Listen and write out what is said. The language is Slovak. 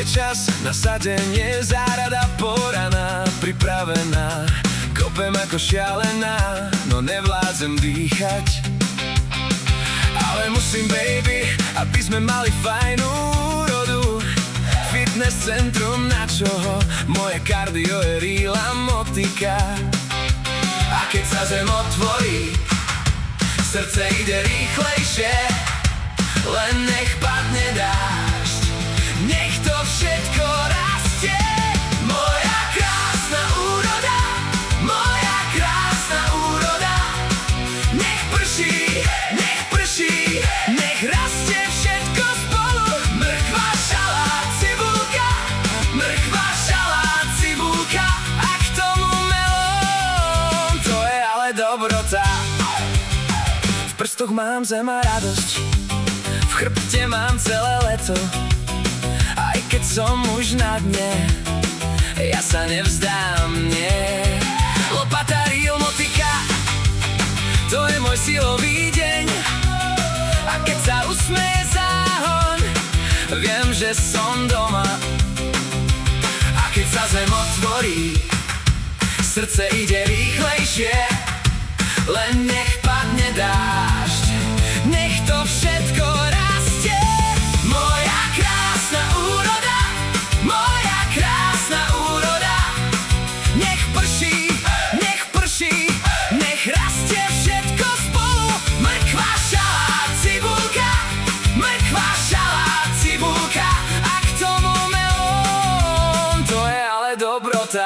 čas na sadenie, zárada poraná, pripravená. Kopem ako šialená, no nevládzem dýchať. Ale musím, baby, aby sme mali fajnú úrodu. Fitness centrum, na čoho moje kardio je rýla motika. A keď sa zem otvorí, srdce ide rýchlejšie. Len nech padne dážď, nech to všetko rastie. Moja krásna úroda, moja krásna úroda. Nech prší, nech rastie všetko spolu. Mrkva, šalát, cibulka, mrkva, šalát, cibulka. A k tomu melón, to je ale dobrota. V prstoch mám zem a radosť, v chrbte mám celé leto. Aj keď som už na dne, ja sa nevzdám, nie. Lopata, rýl, motika, to je môj silový deň. A keď sa usmeje záhon, viem, že som doma. A keď sa zem otvorí, srdce ide rýchlejšie. Len nech padne dážď, nech to všetko rastie. Moja krásna úroda, moja krásna úroda. Nech prší, nech rastie všetko spolu. Mrkva, šalát, cibulka, mrkva, šalát, cibulka. A k tomu melón, to je ale dobrota.